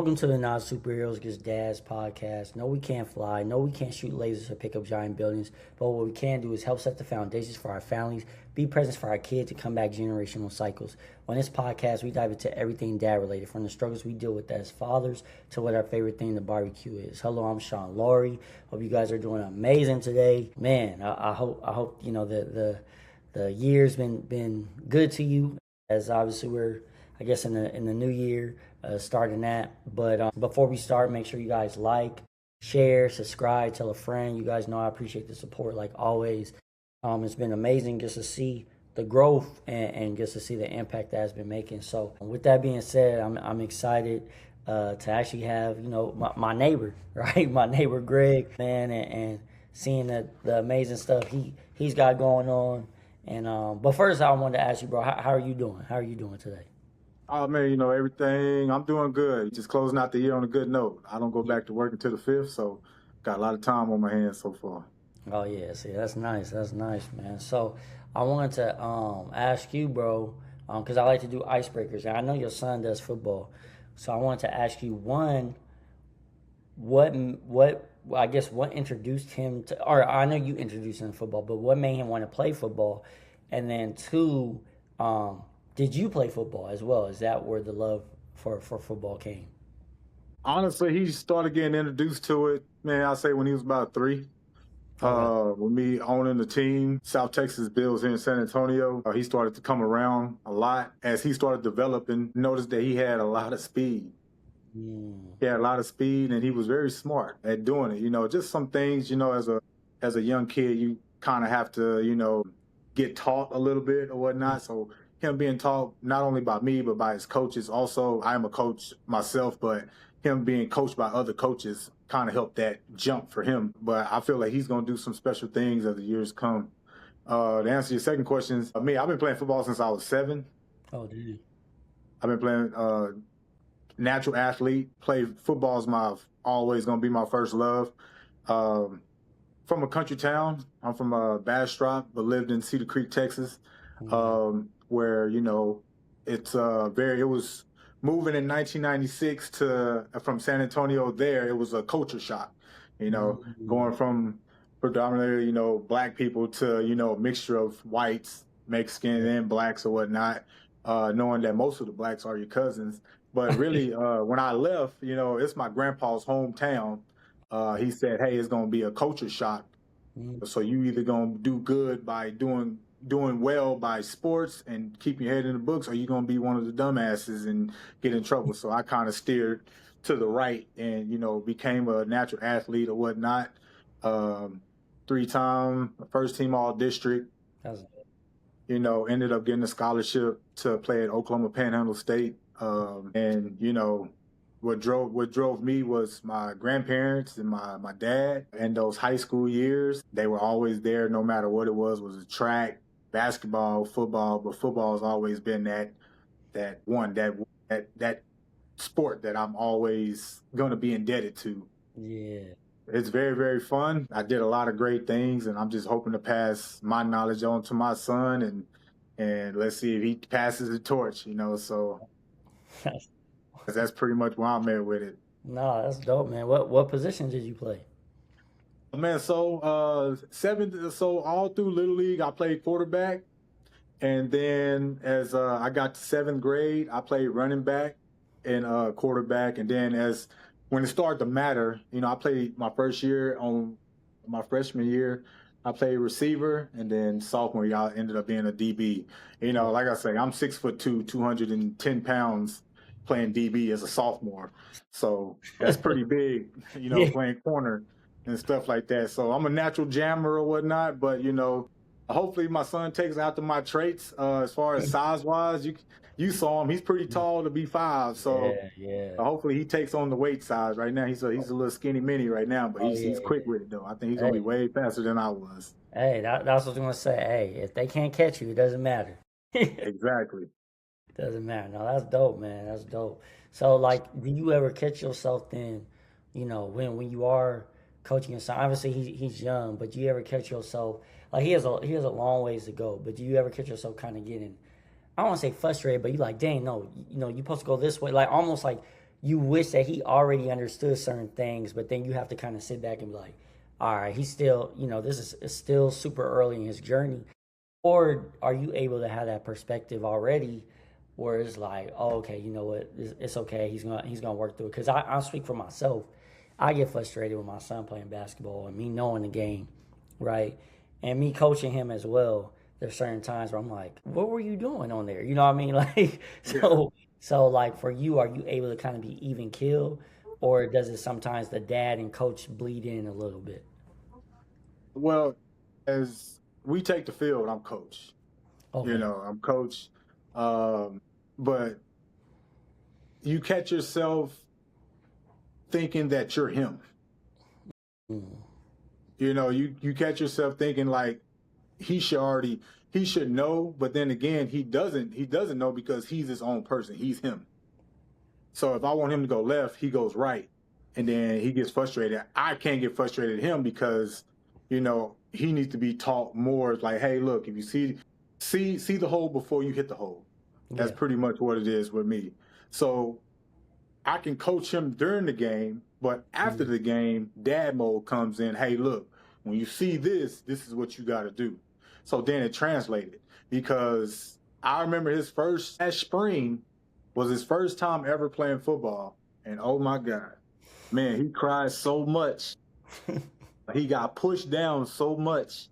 Welcome to the Not Superheroes Just Dads podcast. No, we can't fly. No, we can't shoot lasers or pick up giant buildings. But what we can do is help set the foundations for our families, be present for our kids, and come back generational cycles. On this podcast, we dive into everything dad related, from the struggles we deal with as fathers to what our favorite thing to barbecue is. Hello, I'm Sean Laurie. Hope you guys are doing amazing today. Man, I hope you know the year's been good to you. As obviously we're, I guess, in the new year. Starting that. But before we start, make sure you guys like, share, subscribe, tell a friend. You guys know I appreciate the support like always. It's been amazing just to see the growth and just to see the impact that it's been making. So with that being said, I'm excited to actually have, my neighbor, right? My neighbor Greg, man, and seeing the amazing stuff he's got going on. And but first I wanted to ask you, bro, how are you doing? How are you doing today? Oh man, everything. I'm doing good. Just closing out the year on a good note. I don't go back to work until the 5th, so got a lot of time on my hands so far. Oh yeah, see, that's nice. That's nice, man. So I wanted to ask you, bro, because I like to do icebreakers, and I know your son does football. So I wanted to ask you, one, what introduced him to, or I know you introduced him to football, but what made him want to play football? And then two, did you play football as well? Is that where the love for football came? Honestly, he started getting introduced to it, man, I'd say when he was about 3. Okay. With me owning the team, South Texas Bills here in San Antonio, he started to come around a lot. As he started developing, noticed that he had a lot of speed. He had a lot of speed, and he was very smart at doing it. Just some things, as a young kid, you kind of have to, get taught a little bit or whatnot. So him being taught not only by me, but by his coaches. Also, I am a coach myself, but him being coached by other coaches kind of helped that jump for him. But I feel like he's going to do some special things as the years come. To answer your second question, I've been playing football since I was 7. Oh, dude. I've been playing natural athlete. Play football is always going to be my first love. From a country town. I'm from Bastrop, but lived in Cedar Creek, Texas, where it was moving in 1996 from San Antonio. There, it was a culture shock. Going from predominantly black people to a mixture of whites, Mexicans, and blacks or whatnot. Knowing that most of the blacks are your cousins, but really when I left, it's my grandpa's hometown. He said, "Hey, it's gonna be a culture shock. So you either gonna do good by doing well by sports and keeping your head in the books, or you gonna be one of the dumbasses and get in trouble." So I kind of steered to the right and became a natural athlete or whatnot. 3-time first team all district. Ended up getting a scholarship to play at Oklahoma Panhandle State. And what drove me was my grandparents and my dad. And those high school years, they were always there no matter what it was a track, basketball, football, but football has always been that sport that I'm always going to be indebted to. Yeah. It's very, very fun. I did a lot of great things, and I'm just hoping to pass my knowledge on to my son, and let's see if he passes the torch, so that's pretty much where I'm at with it. No, that's dope, man. What position did you play? Man, so all through Little League, I played quarterback, and then as I got to 7th grade, I played running back and quarterback, and then when it started to matter, I played my first year on my freshman year. I played receiver, and then sophomore year, I ended up being a DB. Like I say, I'm 6'2", 210 pounds, playing DB as a sophomore. So that's pretty big, playing corner and stuff like that. So I'm a natural jammer or whatnot, but, hopefully my son takes after my traits as far as size-wise. You saw him. He's pretty tall to be 5. So yeah. Hopefully he takes on the weight size right now. He's a little skinny mini right now, but he's quick with it, though. I think he's going to be way faster than I was. Hey, that's what I was going to say. Hey, if they can't catch you, it doesn't matter. Exactly. Doesn't matter. No, that's dope, man. That's dope. So, do you ever catch yourself then, when you are coaching your son? Obviously, he's young, but do you ever catch yourself, he has a long ways to go, but do you ever catch yourself kind of getting, I don't want to say frustrated, but you dang, no, you're supposed to go this way, almost like you wish that he already understood certain things, but then you have to kind of sit back and be like, all right, he's still, this is still super early in his journey. Or are you able to have that perspective already where it's like, oh, okay, you know what, it's okay. He's gonna work through it. Because I'll speak for myself. I get frustrated with my son playing basketball and me knowing the game, right? And me coaching him as well. There's certain times where I'm like, what were you doing on there? You know what I mean? Like, Yeah. so like for you, are you able to kind of be even keel, or does it sometimes the dad and coach bleed in a little bit? Well, as we take the field, I'm coach. Okay. I'm coach. Um, but you catch yourself thinking that you're him. Mm. You catch yourself thinking like he should know, but then again, he doesn't know because he's his own person. He's him. So if I want him to go left, he goes right. And then he gets frustrated. I can't get frustrated at him because, he needs to be taught more like, hey, look, if you see the hole before you hit the hole. That's Yeah. pretty much what it is with me. So I can coach him during the game, but after Mm. the game, dad mode comes in. Hey, look, when you see this, this is what you got to do. So then it translated because I remember his first that spring was his first time ever playing football, and oh my God, man, he cried so much. He got pushed down so much.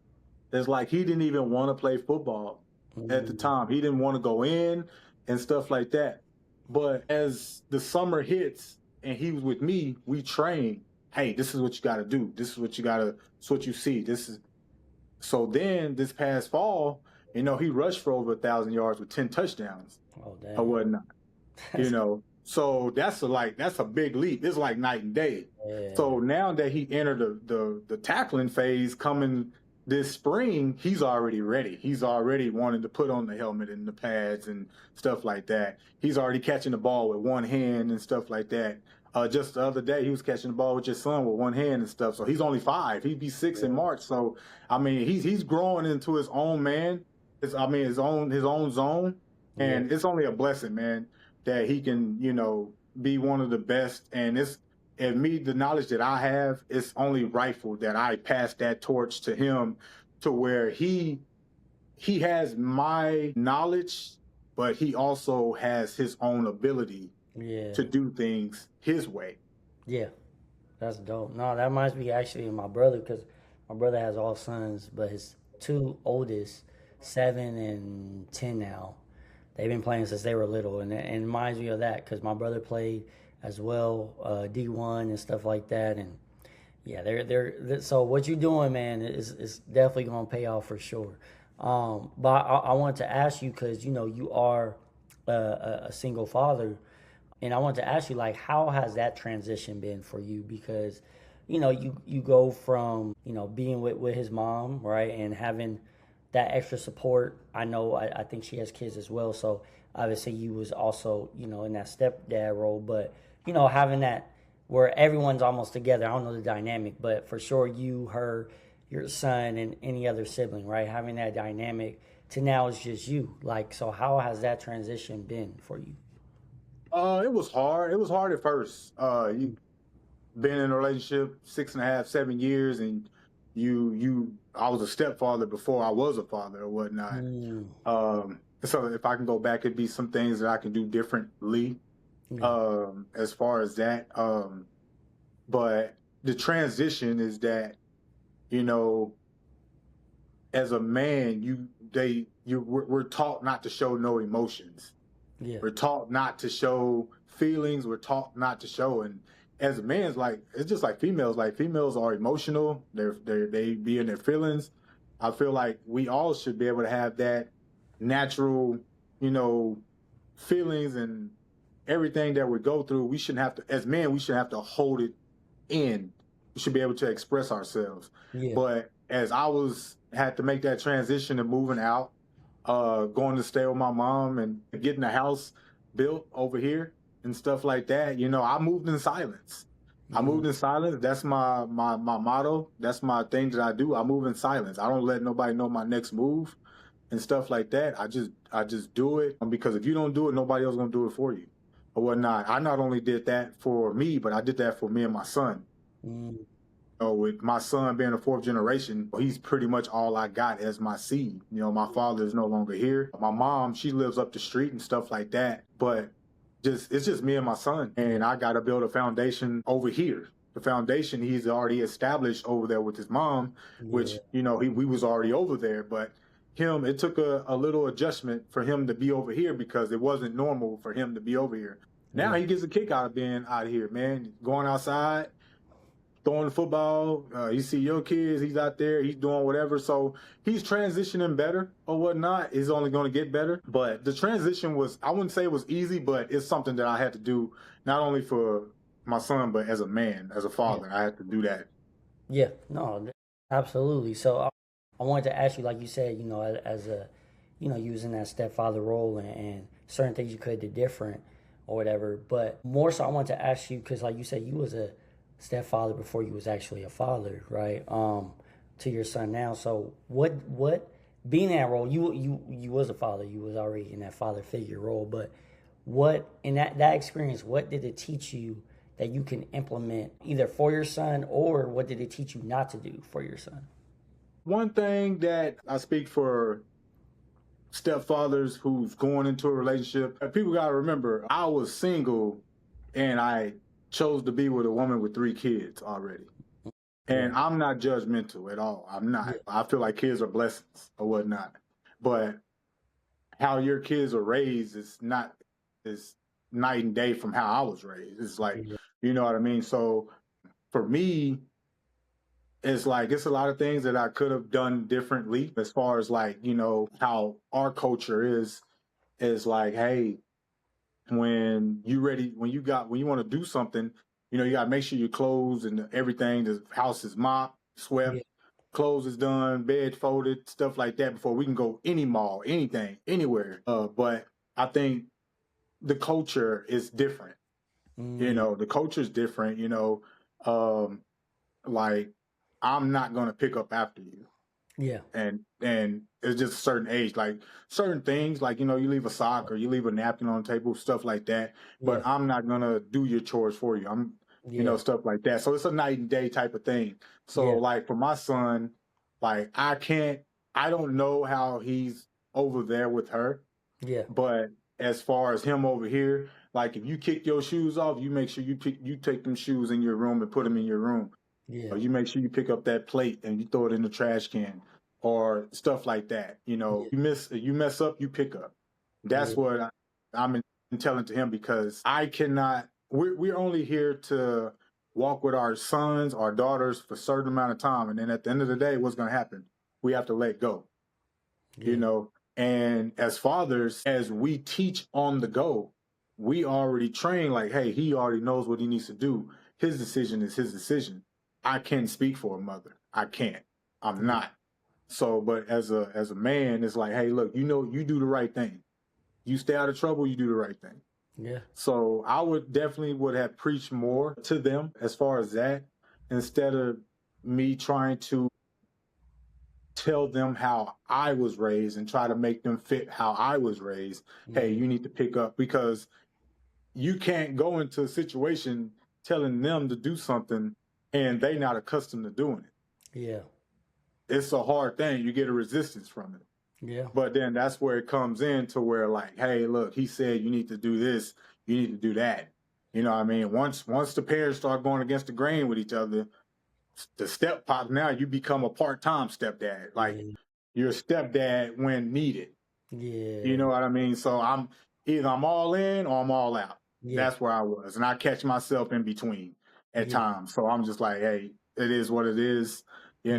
It's like he didn't even want to play football at the Mm. time. He didn't want to go in and stuff like that. But as the summer hits and he was with me, we train. Hey, this is what you got to do. This is what you got to. It's what you see. This is so. Then this past fall, he rushed for over 1,000 yards with 10 touchdowns Oh, or dang. whatnot. So that's a big leap. It's like night and day. Yeah. So now that he entered the tackling phase coming this spring, he's already ready. He's already wanting to put on the helmet and the pads and stuff like that. He's already catching the ball with one hand and stuff like that. Just the other day, he was catching the ball with your son with one hand and stuff. So he's only 5. He'd be 6 in Yeah. March. So I mean, he's growing into his own man. His own zone, Yeah. and it's only a blessing, man, that he can be one of the best. And the knowledge that I have, it's only rightful that I pass that torch to him, to where he has my knowledge, but he also has his own ability Yeah. to do things his way. Yeah. That's dope. No, that reminds me actually of my brother because my brother has all sons, but his two oldest, 7 and 10 now, they've been playing since they were little, and it reminds me of that because my brother played as well, D1 and stuff like that, and yeah, so what you're doing, man, is definitely gonna pay off for sure. But I wanted to ask you because you are a single father, and I want to ask you, like, how has that transition been for you? Because, you go from, being with his mom, right, and having that extra support. I know, I think she has kids as well, so obviously you was also, in that stepdad role, but, having that where everyone's almost together. I don't know the dynamic, but for sure you, her, your son, and any other sibling, right, having that dynamic to now it's just you. Like, so how has that transition been for you? It was hard. It was hard at first. You been in a relationship 6.5, 7 years, and I was a stepfather before I was a father or whatnot. Mm. So if I can go back, it'd be some things that I can do differently, Yeah. as far as that. But the transition is that, you know, as a man, we're taught not to show no emotions. Yeah. We're taught not to show feelings. We're taught not to show. And as a man, it's just like females. Like, females are emotional. They be in their feelings. I feel like we all should be able to have that natural, you know, feelings and everything that we go through. We shouldn't have to, as men, we shouldn't have to hold it in. We should be able to express ourselves. Yeah. But as had to make that transition and moving out, going to stay with my mom and getting a house built over here and stuff like that, I moved in silence. I Mm. moved in silence. That's my motto. That's my thing that I do. I move in silence. I don't let nobody know my next move and stuff like that. I just do it, because if you don't do it, nobody else gonna do it for you or whatnot. I not only did that for me, but I did that for me and my son. Mm, With my son being a fourth generation, he's pretty much all I got as my seed. My father is no longer here. My mom, she lives up the street and stuff like that. But it's just me and my son. yeah, And I got to build a foundation over here. The foundation he's already established over there with his mom, yeah, which, we was already over there. But it took a little adjustment for him to be over here because it wasn't normal for him to be over here. Now yeah, he gets a kick out of being out here, man, going outside, throwing the football. You see your kids, he's out there, he's doing whatever. So he's transitioning better or whatnot. He's only going to get better. But the transition was, I wouldn't say it was easy, but it's something that I had to do not only for my son, but as a man, as a yeah, father, I had to do that. yeah. No, absolutely. So I wanted to ask you, like you said, as a, you was in that stepfather role, and certain things you could do different or whatever. But more so, I wanted to ask you because, like you said, you was a stepfather before you was actually a father, right? To your son now. So what being in that role, you was a father, you was already in that father figure role, but what in that experience, what did it teach you that you can implement either for your son, or what did it teach you not to do for your son? One thing that I speak for stepfathers who's going into a relationship, people got to remember, I was single and I chose to be with a woman with 3 kids already. Yeah, And I'm not judgmental at all. I'm not. yeah, I feel like kids are blessings or whatnot. But how your kids are raised is night and day from how I was raised. It's like, yeah, you know what I mean? So for me, it's like it's a lot of things that I could have done differently as far as like, how our culture is like, hey, when you want to do something, you gotta make sure your clothes and everything, the house is mopped, yeah, swept, clothes is done, bed folded, stuff like that before we can go any mall, anything, anywhere. But I think the culture is different. mm, The culture is different. Um, like I'm not gonna pick up after you, yeah, and it's just a certain age, like certain things, like you leave a sock or you leave a napkin on the table, stuff like that. yeah, But I'm not gonna do your chores for you. I'm, yeah, stuff like that. So it's a night and day type of thing. So yeah, like for my son, like I don't know how he's over there with her, yeah, but as far as him over here, like if you kick your shoes off, you make sure you take them shoes in your room and put them in your room, yeah, or you make sure you pick up that plate and you throw it in the trash can or stuff like that. yeah, You mess up, you pick up. That's yeah, what I'm telling to him because I cannot. We're only here to walk with our sons, our daughters for a certain amount of time, and then at the end of the day, what's going to happen? We have to let go. you yeah, know. And as fathers, as we teach on the go, we already train like, hey, he already knows what he needs to do. His decision is his decision. I can't speak for a mother. I can't. I'm yeah, not. So, but as a man, it's like, hey, look, you do the right thing. You stay out of trouble, you do the right thing. yeah, So I would have preached more to them as far as that, instead of me trying to tell them how I was raised and try to make them fit how I was raised. Hey, mm, you need to pick up, because you can't go into a situation telling them to do something and they not accustomed to doing it. yeah, It's a hard thing. You get a resistance from it. yeah, But then that's where it comes in to where like, hey, look, he said you need to do this, you need to do that. You know what I mean? Once the parents start going against the grain with each other, the step pop, now you become a part-time stepdad. Like yeah, you're a stepdad when needed. You yeah, know what I mean? So I'm all in or I'm all out. yeah, That's where I was. And I catch myself in between at yeah, times. So I'm just like, hey, it is what it is. yeah,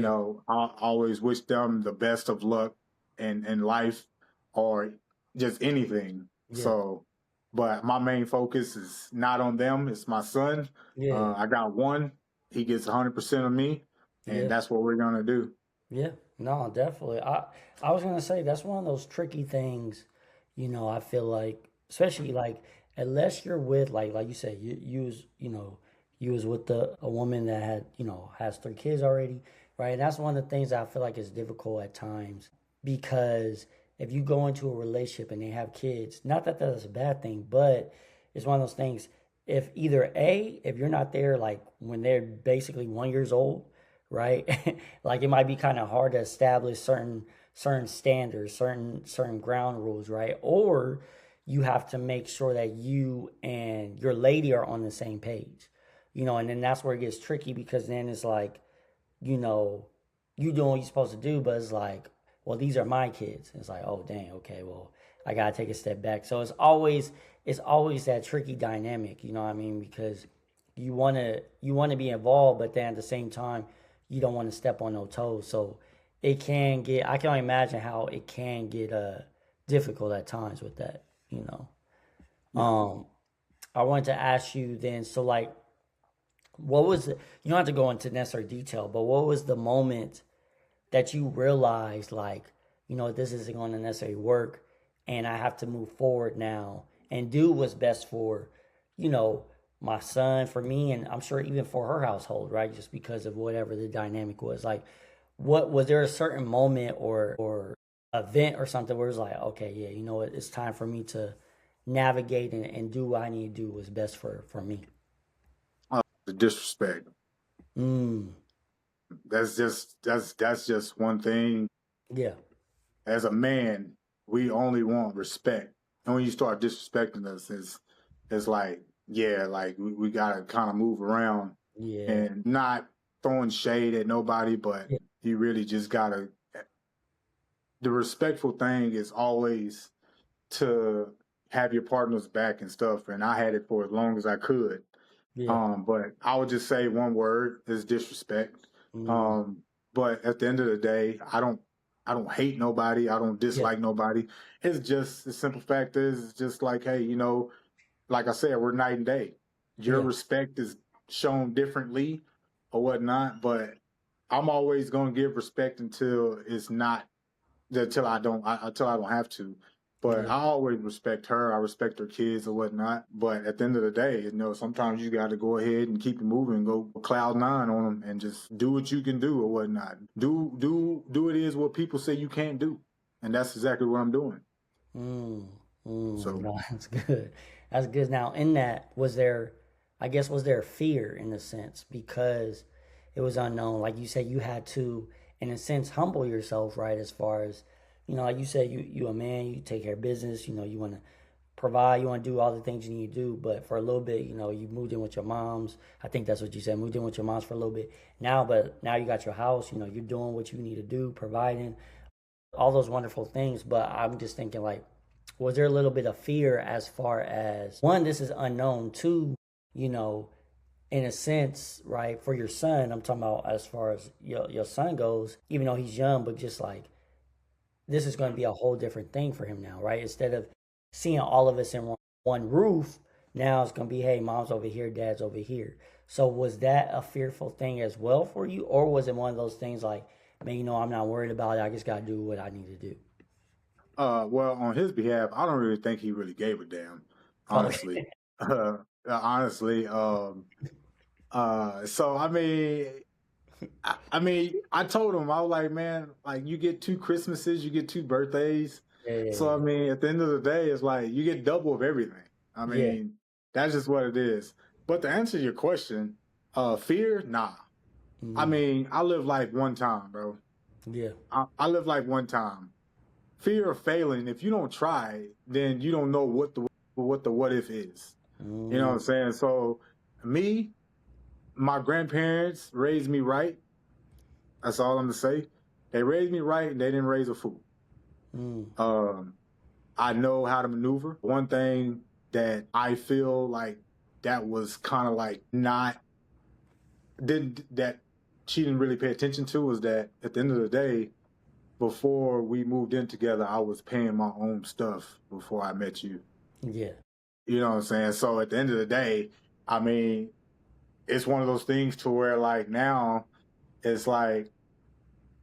I always wish them the best of luck in life or just anything. yeah, So, but my main focus is not on them. It's my son. yeah, I got one. He gets 100% of me, and yeah. that's what we're going to do. Yeah, no, definitely. I was gonna say that's one of those tricky things, I feel like, especially like unless you're with like you said, you was with a woman that had, has 3 kids already, right? And that's one of the things that I feel like is difficult at times because if you go into a relationship and they have kids, not that that's a bad thing, but it's one of those things. If either A, if you're not there like when they're basically 1 years old, right? Like it might be kind of hard to establish certain standards, certain ground rules, right? Or you have to make sure that you and your lady are on the same page, and then that's where it gets tricky because then it's like, you know, you doing what you're supposed to do, but it's like, well, these are my kids. It's like, oh dang, okay, well, I gotta take a step back. So it's always that tricky dynamic, you know what I mean? Because you wanna be involved, but then at the same time, you don't want to step on no toes. So I can only imagine how it can get difficult at times with that, you know. Yeah. I wanted to ask you then, so like what was you don't have to go into necessary detail, but what was the moment that you realized like, this isn't going to necessarily work and I have to move forward now and do what's best for, you know, my son, for me, and I'm sure even for her household, right? Just because of whatever the dynamic was. Like, what was there a certain moment or event or something where it's like, okay, yeah, you know what, it's time for me to navigate and do what I need to do what's best for me. The disrespect. Mm, That's just one thing. yeah, As a man, we only want respect. And when you start disrespecting us, it's like, yeah, like we gotta kind of move around yeah, and not throwing shade at nobody, but yeah, you really just gotta. The respectful thing is always to have your partner's back and stuff. And I had it for as long as I could. yeah. But I would just say one word is disrespect. Mm, Um, but at the end of the day, I don't hate nobody. I don't yeah, dislike nobody. It's just the simple fact is it's just like, hey, like I said, we're night and day. Your yeah, respect is shown differently or whatnot, but I'm always gonna give respect until I don't have to. But yeah. I always respect her. I respect her kids or whatnot. But at the end of the day, sometimes you got to go ahead and keep it moving, go cloud nine on them, and just do what you can do or whatnot. Do it is what people say you can't do, and that's exactly what I'm doing. Mm, So no, that's good. That's good. Now, in that, I guess, was there fear in a sense because it was unknown? Like you said, you had to, in a sense, humble yourself, right? As far as, like you said, you a man, you take care of business, you want to provide, you want to do all the things you need to do. But for a little bit, you moved in with your moms. I think that's what you said, moved in with your moms for a little bit. But now you got your house, you're doing what you need to do, providing all those wonderful things. But I'm just thinking, like, was there a little bit of fear as far as one, this is unknown, two, you know, in a sense, right, for your son, I'm talking about as far as your son goes, even though he's young, but just like this is going to be a whole different thing for him now, right? Instead of seeing all of us in one roof, now it's going to be, hey, mom's over here, dad's over here. So was that a fearful thing as well for you? Or was it one of those things like, man, I'm not worried about it. I just got to do what I need to do? well, on his behalf, I don't really think he really gave a damn, honestly. Okay. Honestly, so I told him, I was like, man, like you get two Christmases, you get two birthdays. So I Yeah. mean, at the end of the day, it's like you get double of everything. I Yeah. mean, that's just what it is. But to answer your question, fear, nah. I Mm, mean, I live life one time, bro. yeah. I live life one time. Fear of failing, if you don't try, then you don't know what the what if is. You know what Mm, I'm saying? So me, my grandparents raised me right. That's all I'm gonna say. They raised me right and they didn't raise a fool. mm, Um, I know how to maneuver. One thing that I feel like that was kind of like not didn't that she didn't really pay attention to was that at the end of the day, before we moved in together, I was paying my own stuff before I met you. yeah. You know what I'm saying? So at the end of the day, I mean, it's one of those things to where like now it's like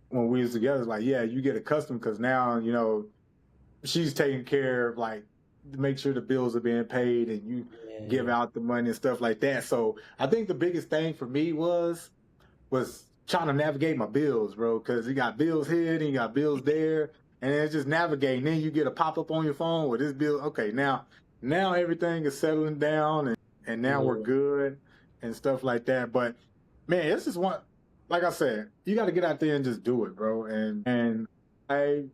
when we was together, it's like, yeah, you get accustomed because now, she's taking care of like to make sure the bills are being paid and you give Yeah. out the money and stuff like that. So I think the biggest thing for me was trying to navigate my bills, bro, because you got bills here and you got bills there, and it's just navigating. Then you get a pop up on your phone with this bill. Okay, now now everything is settling down, and now we're Yeah. good and stuff like that. But man, this is one, like I said, you got to get out there and just do it, bro. And I,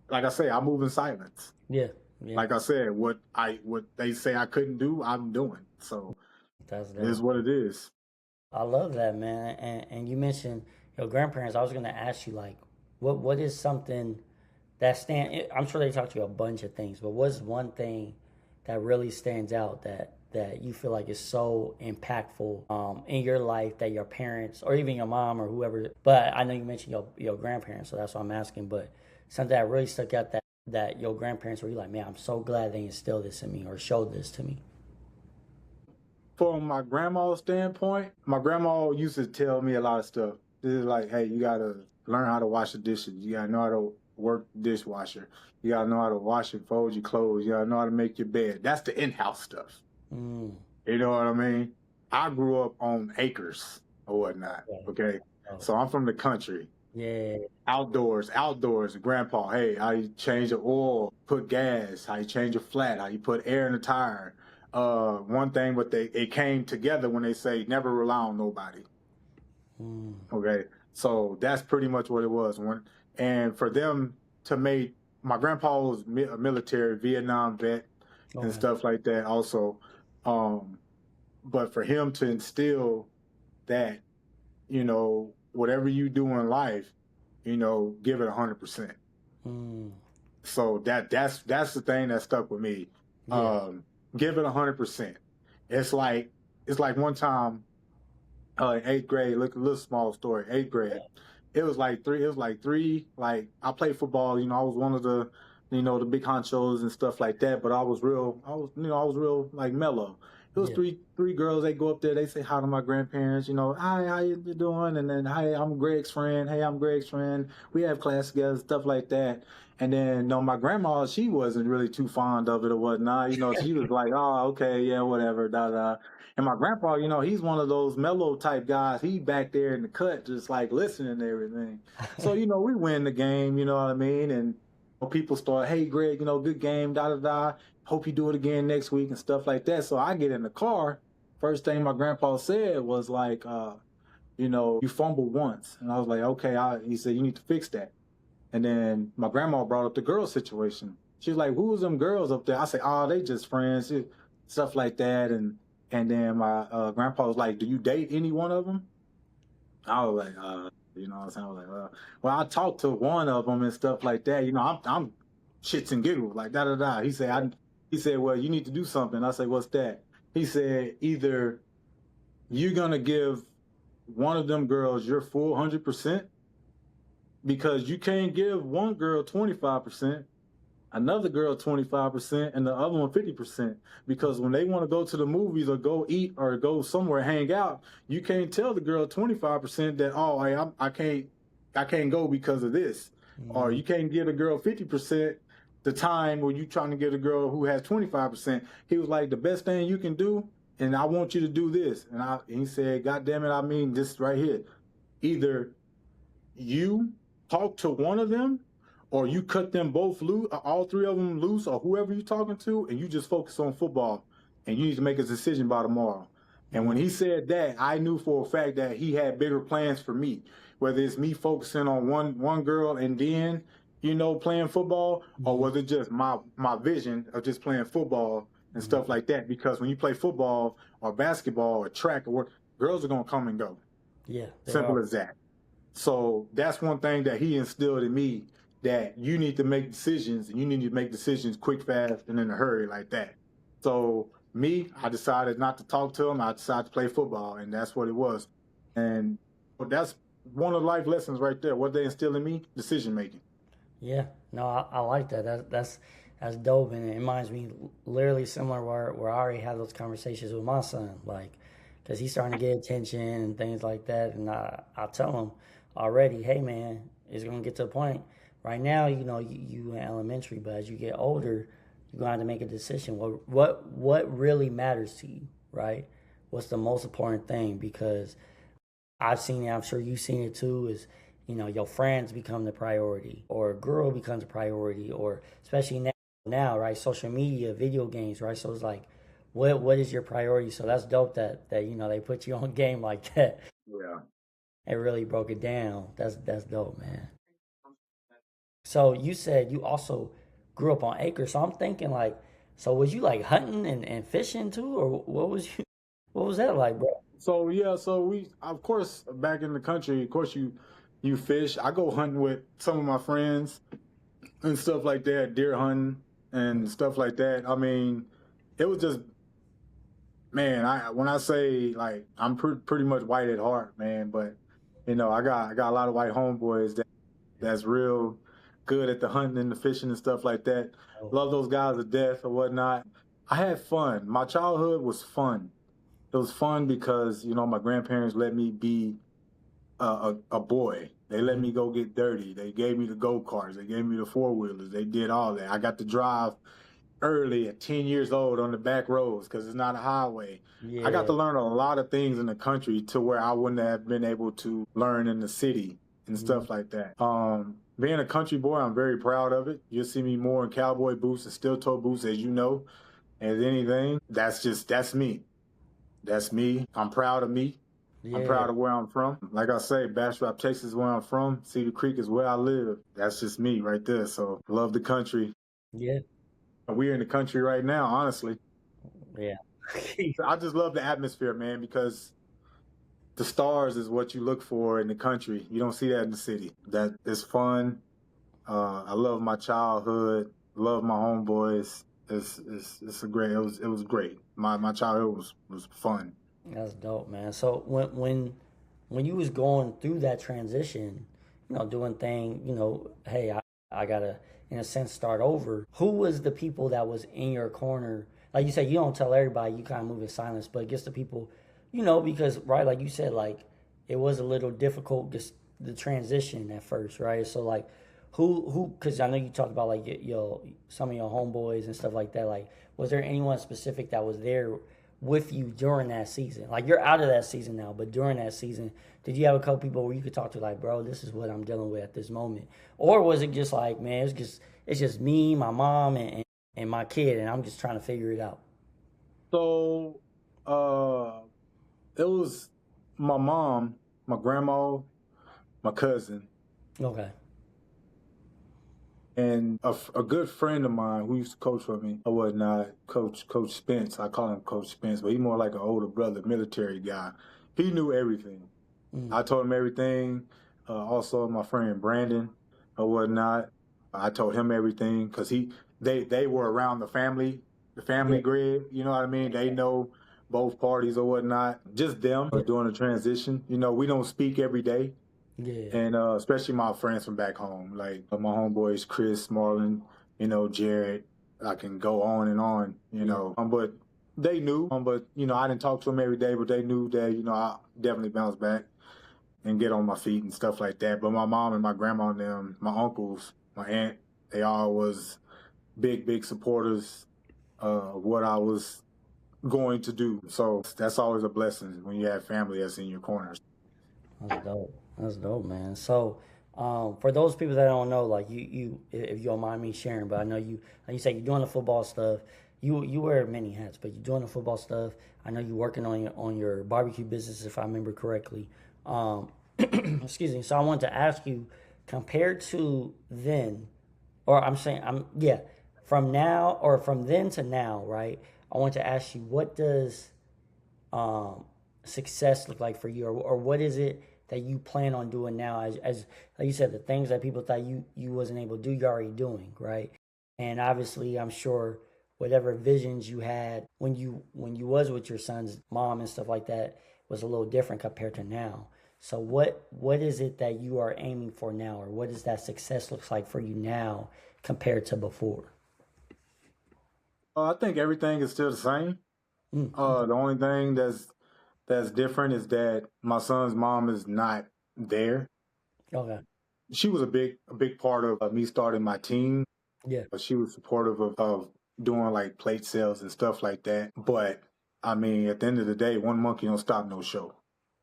like I say, I move in silence. Yeah. Yeah. Like I said, what they say I couldn't do, I'm doing. So That's it is dope. what it is. I love that, man. And you mentioned your grandparents. I was gonna ask you like, what is something that I'm sure they talked to you a bunch of things, but what's one thing that really stands out that you feel like is so impactful in your life that your parents or even your mom or whoever, but I know you mentioned your grandparents, so that's what I'm asking, but something that really stuck out that your grandparents were you like, man, I'm so glad they instilled this in me or showed this to me. From my grandma's standpoint, my grandma used to tell me a lot of stuff. This is like, hey, you gotta learn how to wash the dishes. You gotta know how to work the dishwasher. You gotta know how to wash and fold your clothes. You gotta know how to make your bed. That's the in-house stuff. Mm, You know what I mean? I grew up on acres or whatnot. yeah. Okay. Oh, So I'm from the country. yeah. Outdoors. Grandpa, hey, how you change the oil, put gas, how you change a flat, how you put air in the tire. One thing, but it came together when they say never rely on nobody. Mm, Okay. So that's pretty much what it was. And for them to make, my grandpa was a military Vietnam vet and okay. stuff like that also. Um, but for him to instill that, whatever you do in life, give it 100%. Mm, So that's the thing that stuck with me. yeah. Um, give it 100%. It's like one time, in eighth grade. Look, a little small story. Eighth grade. It was like three. It was like three. Like I played football. I was one of the big honchos and stuff like that. But I was real. I was real like mellow. It was Yeah. three girls. They go up there. They say hi to my grandparents. Hi, how you doing? And then, hi, I'm Greg's friend. Hey, I'm Greg's friend. We have class together, stuff like that. And then, no, my grandma, she wasn't really too fond of it or whatnot. She was like, oh, okay, yeah, whatever, da da. And my grandpa, he's one of those mellow type guys. He back there in the cut, just like listening to everything. So, we win the game, you know what I mean? And people start, hey, Greg, good game, da da da. Hope you do it again next week and stuff like that. So I get in the car. First thing my grandpa said was like, you fumbled once. And I was like, okay. He said, you need to fix that. And then my grandma brought up the girl situation. She was like, "Who was them girls up there?" I said, "Oh, they just friends, stuff like that." And then my grandpa was like, "Do you date any one of them?" I was like, what I'm saying? I was like, well, I talked to one of them and stuff like that. I'm shits and giggles like da da da. He said, well, you need to do something. I said, what's that? He said, either you're gonna give one of them girls your full 100%, because you can't give one girl 25%, another girl 25%, and the other one 50%. Because when they want to go to the movies or go eat or go somewhere hang out, you can't tell the girl 25% that, oh, hey, I can't go because of this. Or Mm, you can't give a girl 50% the time when you trying to get a girl who has 25%. He was like, the best thing you can do, and I want you to do this. And he said, God damn it, I mean this right here. Either you talk to one of them, or you cut them both loose, all three of them loose, or whoever you're talking to, and you just focus on football, and you need to make a decision by tomorrow. And when mm, he said that, I knew for a fact that he had bigger plans for me, whether it's me focusing on one girl and then, playing football, or mm, whether it's just my vision of just playing football and mm. stuff like that. Because when you play football or basketball or track or what, girls are gonna come and go. Yeah, they are. Simple as that. So that's one thing that he instilled in me, that you need to make decisions, and you need to make decisions quick, fast, and in a hurry like that. So me, I decided not to talk to him. I decided to play football, and that's what it was. And that's one of the life lessons right there. What they instill in me, decision making. Yeah, no, I like that. That's dope, and it reminds me literally similar where I already had those conversations with my son, like, because he's starting to get attention and things like that, and I tell him already, hey man, it's gonna get to a point. Right now, you in elementary, but as you get older, you're gonna have to make a decision. What really matters to you, right? What's the most important thing? Because I've seen it, I'm sure you've seen it too, is your friends become the priority or a girl becomes a priority, or especially now now, right? Social media, video games, right? So it's like, what is your priority? So that's dope that they put you on game like that. Yeah. It really broke it down. That's dope, man. So you said you also grew up on acres. So I'm thinking like, so was you like hunting and fishing too, or what was you? What was that like, bro? So yeah, so we of course back in the country, of course you fish. I go hunting with some of my friends and stuff like that, deer hunting and stuff like that. I mean, it was just man, I when I say like I'm pretty much white at heart, man, but I got a lot of white homeboys that's real good at the hunting and the fishing and stuff like that. Oh, Love those guys to death or whatnot. I had fun. My childhood was fun. It was fun because my grandparents let me be a boy. They let mhm. me go get dirty. They gave me the go karts. They gave me the four wheelers. They did all that. I got to drive early at 10 years old on the back roads because it's not a highway. I got Yeah, to learn a lot of things in the country to where I wouldn't have been able to learn in the city and mhm. stuff like that. Being a country boy, I'm very proud of it. You'll see me more in cowboy boots and steel toe boots, as you know, as anything. That's me. That's me. I'm proud of me. I'm Yeah, proud of where I'm from. Like I say, Bastrop, Texas is where I'm from. Cedar Creek is where I live. That's just me right there. So love the country. yeah, We're in the country right now, honestly. yeah. I just love the atmosphere, man, because the stars is what you look for in the country. You don't see that in the city. That is fun. I love my childhood. Love my homeboys. It's a great. It was great. My childhood was fun. That's dope, man. So when you was going through that transition, doing thing, hey, I gotta in a sense start over. Who was the people that was in your corner? Like you said, you don't tell everybody, you kind of move in silence, but just the people, because right, like you said, like it was a little difficult just the transition at first, right? So like who because I know you talked about like your some of your homeboys and stuff like that. Like was there anyone specific that was there with you during that season? Like you're out of that season now, but during that season, did you have a couple people where you could talk to like, bro, this is what I'm dealing with at this moment? Or was it just like, man, it's just me, my mom, and my kid, and I'm just trying to figure it out? So, uh, it was my mom, my grandma, my cousin, Okay. and a good friend of mine who used to coach for me or whatnot, Coach Spence. I call him Coach Spence, but he's more like an older brother, military guy. He knew everything. Mm, I told him everything. Also, my friend Brandon or whatnot, I told him everything because they were around the yeah. family grid. You know what I mean? They know both parties or whatnot. Just them Yeah. doing the transition. We don't speak every day, Yeah. and especially my friends from back home, like my homeboys Chris, Marlon, Jared. I can go on and on. Yeah. But they knew. But I didn't talk to them every day, but they knew that I definitely bounced back and get on my feet and stuff like that. But my mom and my grandma and them, my uncles, my aunt, they all was big supporters of what I was going to do. So that's always a blessing when you have family that's in your corners. That's dope. That's dope, man. So, for those people that don't know, like if you don't mind me sharing, but I know you, like you say, you're doing the football stuff. You wear many hats, but you're doing the football stuff. I know you're working on your barbecue business, if I remember correctly. Excuse me. So I wanted to ask you, compared to then, or I'm saying, yeah, from now or from then to now, right? I want to ask you, what does um, success look like for you, or what is it that you plan on doing now? As like you said, the things that people thought you wasn't able to do, you're already doing, right? And obviously, I'm sure whatever visions you had when you was with your son's mom and stuff like that was a little different compared to now. So what is it that you are aiming for now, or what does that success looks like for you now compared to before? I think everything is still the same. Okay. The only thing that's different is that my son's mom is not there. Okay. She was a big part of me starting my team. Yeah. She was supportive of doing like plate sales and stuff like that. But I mean, at the end of the day, one monkey don't stop no show.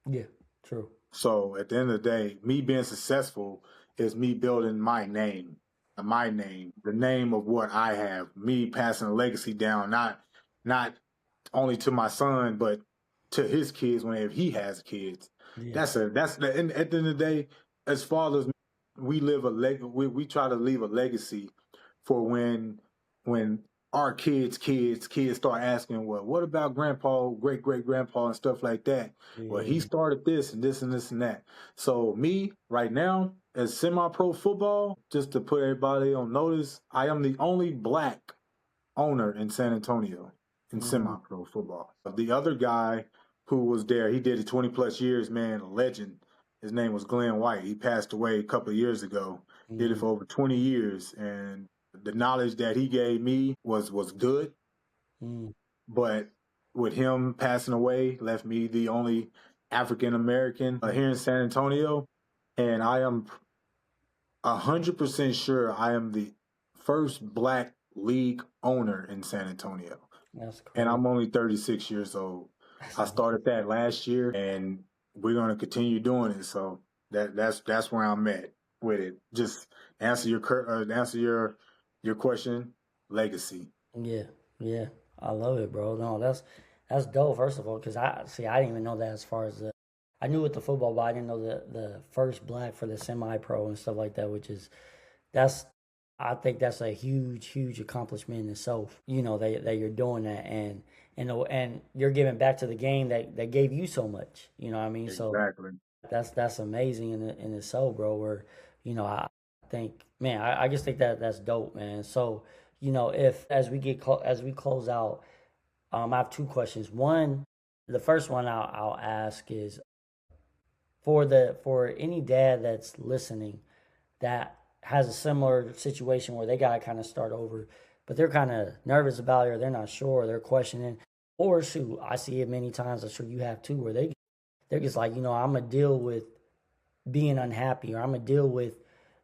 Yeah. True. So at the end of the day, me being successful is me building my name. my name, the name of what I have, me passing a legacy down, not only to my son, but to his kids whenever he has kids. Yeah. And at the end of the day, as fathers, we try to leave a legacy for when our kids start asking, well, what about grandpa, great great grandpa, and stuff like that? Well, he Yeah. started this and this and this and that. So me right now, as semi-pro football, just to put everybody on notice, I am the only black owner in San Antonio in Mm, semi-pro football. The other guy who was there, he did it 20 plus years, man, a legend. His name was Glenn White. He passed away a couple of years ago. Did it mm, for over 20 years, and the knowledge that he gave me was good. mm. But with him passing away, left me the only African American here in San Antonio, and I am 100% sure I am the first black league owner in San Antonio. That's And crazy. I'm only 36 years old. That's I started amazing. that last year, and we're going to continue doing it. So that's where I'm at with it. Just answer your question. Legacy. Yeah, yeah, I love it, bro. No, that's dope. First of all, because I didn't even know that as far as I knew with the football, but I didn't know the first black for the semi-pro and stuff like that, which is that's I think that's a huge accomplishment in itself. You know that you're doing that and you're giving back to the game that gave you so much. You know what I mean? So Exactly. that's amazing in itself, bro. Where I think, man, I just think that's dope, man. So if as as we close out, I have two questions. One, the first one I'll ask is for any dad that's listening that has a similar situation where they gotta kind of start over, but they're kind of nervous about it, or they're not sure, they're questioning, or shoot, I see it many times. I'm sure you have too, where they're just like, I'm gonna deal with being unhappy, or I'm gonna deal with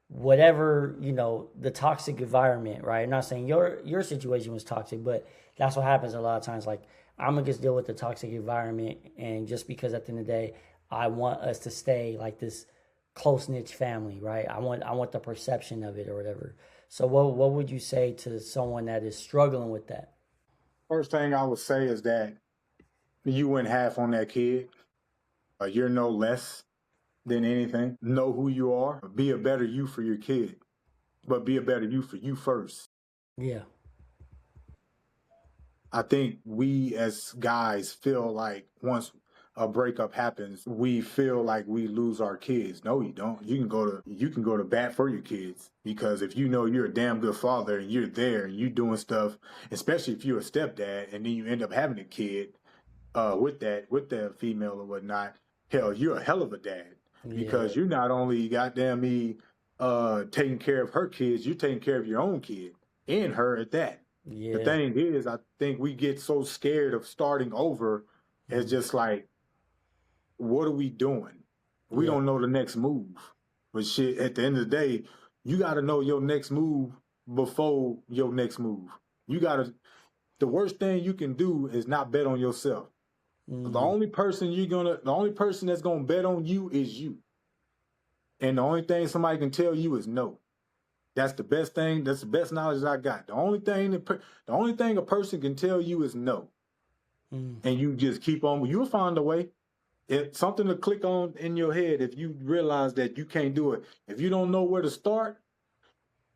whatever, the toxic environment, right? I'm not saying your situation was toxic, but that's what happens a lot of times. Like, I'm gonna just deal with the toxic environment, and just because at the end of the day, I want us to stay like this close knit family, right? I want the perception of it or whatever. So what would you say to someone that is struggling with that? First thing I would say is that you went half on that kid. You're no less than anything. Know who you are. Be a better you for your kid, but be a better you for you first. Yeah. I think we as guys feel like once a breakup happens, we feel like we lose our kids. No, you don't. You can go to bat for your kids, because if you know you're a damn good father and you're there and you doing stuff, especially if you're a stepdad and then you end up having a kid with that female or whatnot, hell, you're a hell of a dad, Yeah. because you're not only goddamn me taking care of her kids, you're taking care of your own kid and her at that. The Yeah. thing is, I think we get so scared of starting over. It's Mm. just like, what are we doing? We Yeah. don't know the next move. But shit, at the end of the day, you got to know your next move before your next move. You got to. The worst thing you can do is not bet on yourself. Mm. The only person that's gonna bet on you is you. And the only thing somebody can tell you is no. That's the best thing. That's the best knowledge I got. The only thing a person can tell you is no, Mm. and you just keep on. You'll find a way. It's something to click on in your head. If you realize that you can't do it, if you don't know where to start,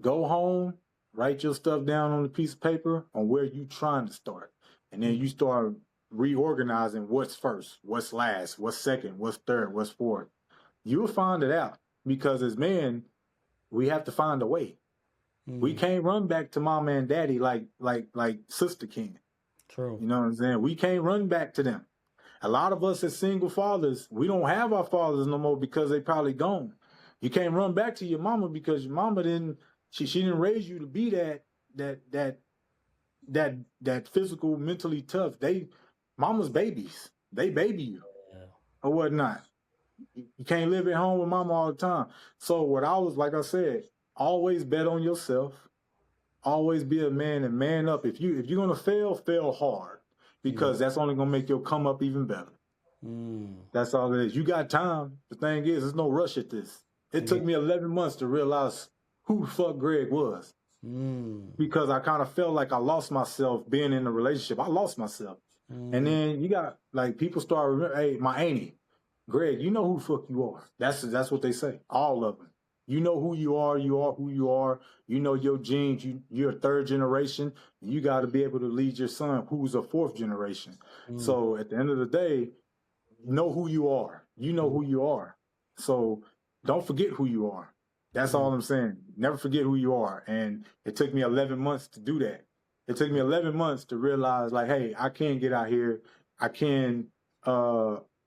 go home, write your stuff down on a piece of paper on where you trying to start, and then you Mm. start reorganizing what's first, what's last, what's second, what's third, what's fourth. You'll find it out, because as men, we have to find a way. We Mm. can't run back to mama and daddy like sister can. True. You know what I'm saying? We can't run back to them. A lot of us as single fathers, we don't have our fathers no more because they probably gone. You can't run back to your mama because your mama didn't she didn't raise you to be that that that physical, mentally tough. They mama's babies. They baby you Yeah. or whatnot. You can't live at home with mama all the time. So what I was like I said, always bet on yourself. Always be a man and man up. If you're gonna fail, fail hard, Yeah. because that's only gonna make your come up even better. Mm. That's all it is. You got time. The thing is, there's no rush at this. It Yeah. took me 11 months to realize who the fuck Greg was. Because I kind of felt like I lost myself being in a relationship. I lost myself. And then you got like people start remember, hey, my auntie, Greg, you know who the fuck you are. That's what they say. All of them. You know who you are who you are. You know your genes. You're a third generation. You got to be able to lead your son, who's a fourth generation. So at the end of the day, know who you are. You know who you are. So don't forget who you are. That's all I'm saying. Never forget who you are. And it took me 11 months to do that. It took me 11 months to realize, like, hey, I can get out here. I can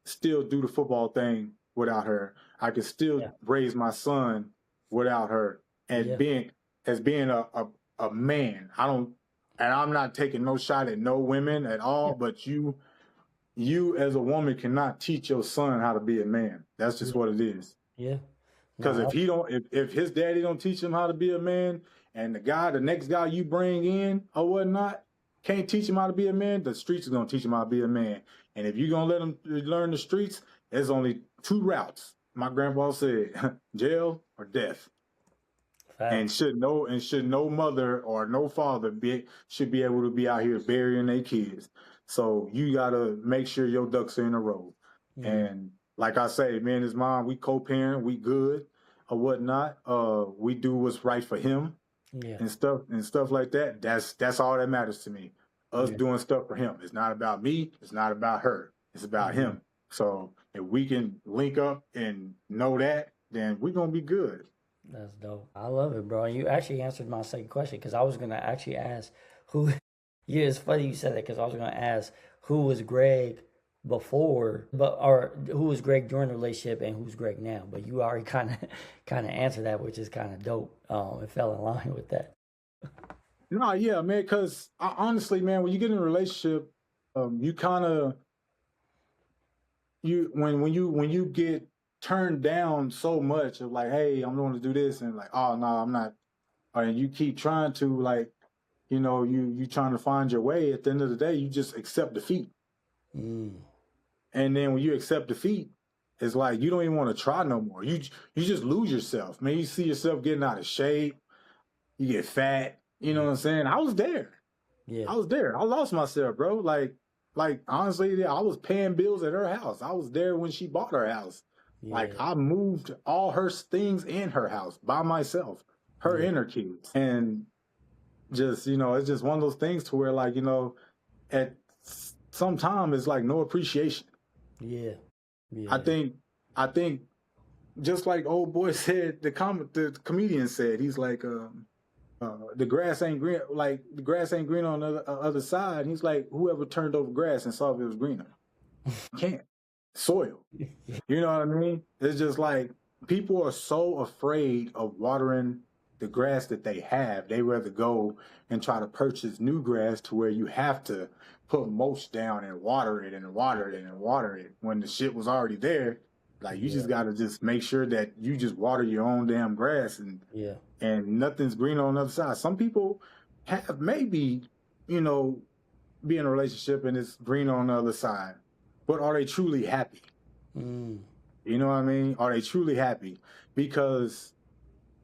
still do the football thing without her. I can still raise my son without her. And being a man, and I'm not taking no shot at no women at all, but you as a woman cannot teach your son how to be a man. That's just what it is. Yeah. Because if his daddy don't teach him how to be a man, and the next guy you bring in or whatnot, can't teach him how to be a man, the streets are gonna teach him how to be a man. And if you're gonna let him learn the streets, there's only 2 routes. My grandpa said, jail or death. And should no mother or no father should be able to be out here burying their kids. So you gotta make sure your ducks are in a row. And like I say, me and his mom, we co-parent, we good or whatnot. We do what's right for him and stuff like that. That's all that matters to me. Us doing stuff for him. It's not about me. It's not about her. It's about him. So if we can link up and know that, then we're gonna be good. That's dope. I love it, bro. You actually answered my second question because I was gonna actually ask who. Yeah, it's funny you said that because I was gonna ask who was Greg before, or who was Greg during the relationship and who's Greg now. But you already kind of answered that, which is kind of dope. It fell in line with that. No, yeah, man. Because honestly, man, when you get in a relationship, you kind of when you get turned down so much of like, hey, I'm going to do this, and like, oh no, I'm not. And you keep trying to like, you trying to find your way. At the end of the day, you just accept defeat. And then when you accept defeat, it's like you don't even want to try no more. You just lose yourself. Man, you see yourself getting out of shape. You get fat. You know what I'm saying? I was there. Yeah. I was there. I lost myself, bro. Like honestly, I was paying bills at her house. I was there when she bought her house. Yeah. Like I moved all her things in her house by myself, her and her kids. And just, it's just one of those things to where like, at some time it's like no appreciation. Yeah. I think just like old boy said, the comedian said, he's like, the grass ain't green, like the grass ain't green on the other side. He's like, whoever turned over grass and saw if it was greener. Can't. Soil. You know what I mean? It's just like people are so afraid of watering the grass that they have. They rather go and try to purchase new grass to where you have to put mulch down and water it and water it and water it when the shit was already there. Like you just gotta just make sure that you just water your own damn grass and nothing's green on the other side. Some people have maybe, be in a relationship and it's green on the other side. But are they truly happy? You know what I mean? Are they truly happy? Because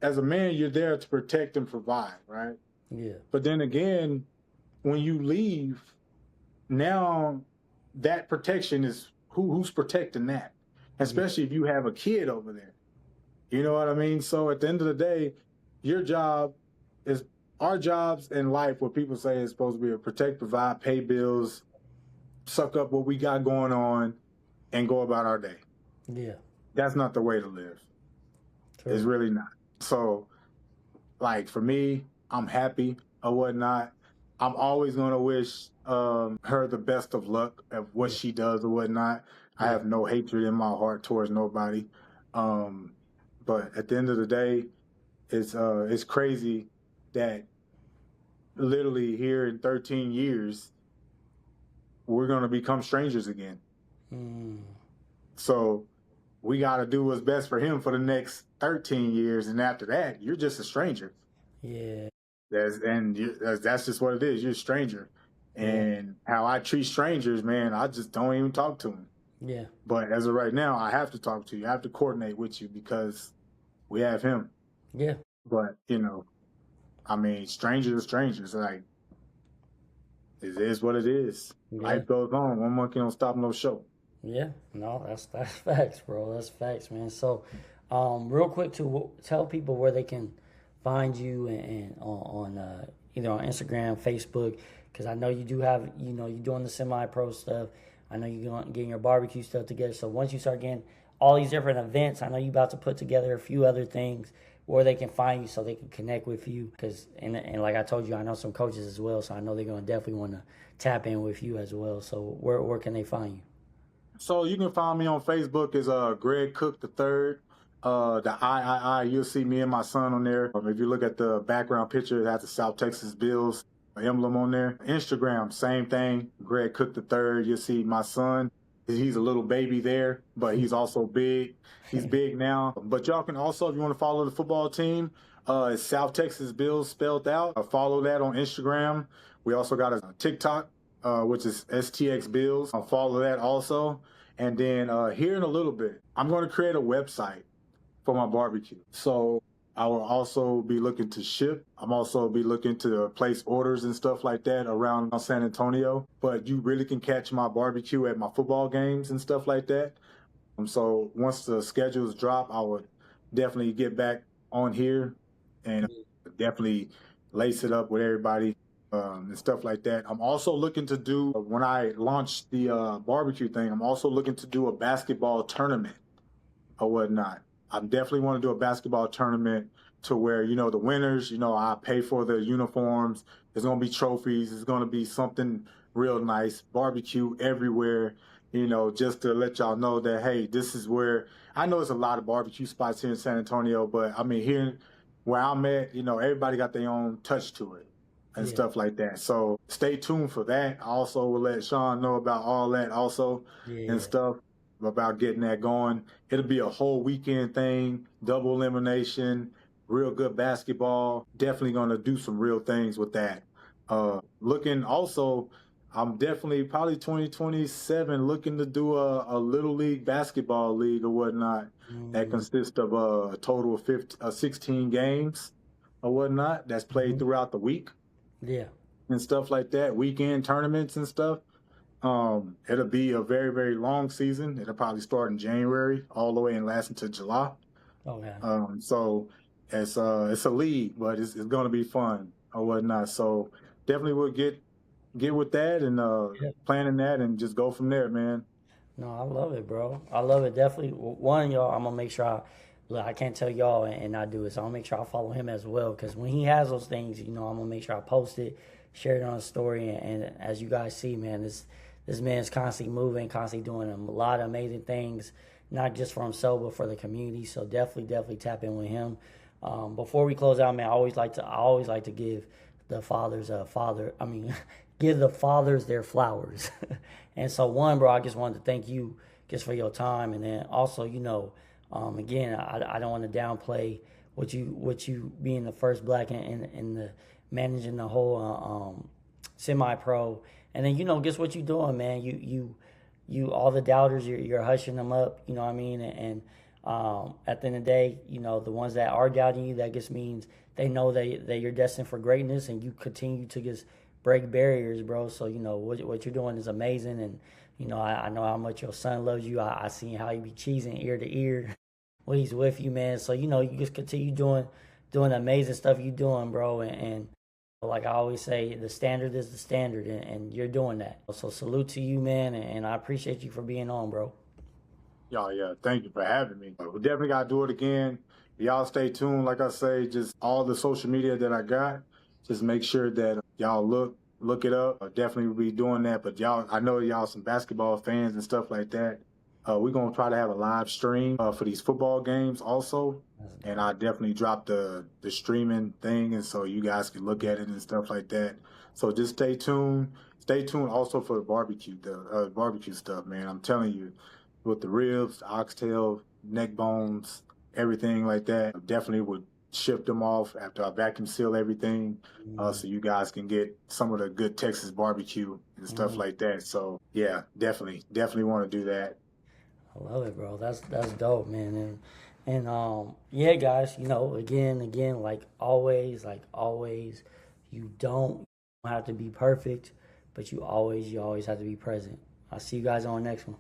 as a man, you're there to protect and provide, right? Yeah. But then again, when you leave, now that protection is who's protecting that? Especially if you have a kid over there. You know what I mean? So at the end of the day, your job is our jobs in life, what people say is supposed to be to protect, provide, pay bills, suck up what we got going on, and go about our day. Yeah. That's not the way to live. True. It's really not. So, like, for me, I'm happy or whatnot. I'm always going to wish her the best of luck at what she does or whatnot. I have no hatred in my heart towards nobody. But at the end of the day, it's crazy that literally here in 13 years, we're going to become strangers again. So we got to do what's best for him for the next 13 years. And after that, you're just a stranger. Yeah. That's just what it is. You're a stranger. And how I treat strangers, man, I just don't even talk to them. Yeah. But as of right now, I have to talk to you. I have to coordinate with you because we have him. Yeah. But I mean, strangers are strangers. Like it is what it is. Yeah. Life goes on. One monkey don't stop no show. Yeah, no, that's facts, bro. That's facts, man. So, real quick to tell people where they can find you and on either on Instagram, Facebook, because I know you do have, you're doing the semi-pro stuff. I know you're getting your barbecue stuff together. So once you start getting all these different events, I know you're about to put together a few other things where they can find you so they can connect with you. Because and like I told you, I know some coaches as well, so I know they're gonna definitely want to tap in with you as well. So where can they find you? So you can find me on Facebook as Greg Cook the third. The you'll see me and my son on there. If you look at the background picture, it has the South Texas Bills emblem on there. Instagram, same thing, Greg Cook the third. You'll see my son. He's a little baby there, but he's also big. He's big now. But y'all can also, if you want to follow the football team, it's South Texas Bills spelled out. Follow that on Instagram. We also got a TikTok, which is STX Bills. I'll follow that also. And then here in a little bit, I'm going to create a website for my barbecue. So I will also be looking to ship. I'm also be looking to place orders and stuff like that around San Antonio. But you really can catch my barbecue at my football games and stuff like that. So once the schedules drop, I would definitely get back on here and definitely lace it up with everybody and stuff like that. I'm also looking to do, when I launch the barbecue thing, I'm also looking to do a basketball tournament or whatnot. I definitely want to do a basketball tournament to where, the winners, I pay for the uniforms. There's going to be trophies. It's going to be something real nice, barbecue everywhere, just to let y'all know that, hey, this is where, I know there's a lot of barbecue spots here in San Antonio, but I mean, here where I'm at, everybody got their own touch to it and Yeah, stuff like that. So stay tuned for that. I also will let Sean know about all that also and yeah, stuff about getting that going. It'll be a whole weekend thing, double elimination, real good basketball. Definitely going to do some real things with that. Looking also, I'm definitely probably 2027 looking to do a little league basketball league or whatnot that mm, consists of a total of 16 games or whatnot that's played mhm, throughout the week yeah. and stuff like that, weekend tournaments and stuff. It'll be a very, very long season. It'll probably start in January all the way and last until July. Okay. So it's a league, but it's gonna be fun or whatnot. So definitely we'll get with that and Yeah. planning that and just go from there, man. No, I love it, bro. I love it. Definitely. One, y'all, I'm gonna make sure look. I can't tell y'all and not do it, so I'll make sure I follow him as well. Because when he has those things, I'm gonna make sure I post it, share it on a story, and as you guys see, man, this man's constantly moving, constantly doing a lot of amazing things, not just for himself but for the community. So definitely tap in with him. Before we close out, man, I always like to give the fathers a father. I mean, give the fathers their flowers. And so, one, bro, I just wanted to thank you just for your time, and then also, again, I don't want to downplay what you being the first black in the managing the whole semi-pro, and then guess what you doing, man? You all the doubters, you're hushing them up. You know what I mean? And at the end of the day, the ones that are doubting you, that just means they know that you're destined for greatness, and you continue to just break barriers, bro. So what you're doing is amazing, and I know how much your son loves you. I seen how he be cheesing ear to ear when he's with you, man. So you just continue doing the amazing stuff you doing, bro. And like I always say, the standard is the standard, and you're doing that. So salute to you, man, and I appreciate you for being on, bro. Yeah. Thank you for having me. We definitely gotta do it again. Y'all stay tuned. Like I say, just all the social media that I got. Just make sure that y'all look it up. Definitely will be doing that. But y'all, I know y'all some basketball fans and stuff like that. We're gonna try to have a live stream for these football games also. That's And dope. I definitely dropped the streaming thing, and so you guys can look at it and stuff like that. So just stay tuned. Stay tuned also for the barbecue stuff, man. I'm telling you, with the ribs, the oxtail, neck bones, everything like that. I definitely would ship them off after I vacuum seal everything, Mm, so you guys can get some of the good Texas barbecue and stuff mm. like that. So yeah, definitely want to do that. I love it, bro. That's dope, man. And yeah, guys, again, like always, you don't have to be perfect, but you always have to be present. I'll see you guys on the next one.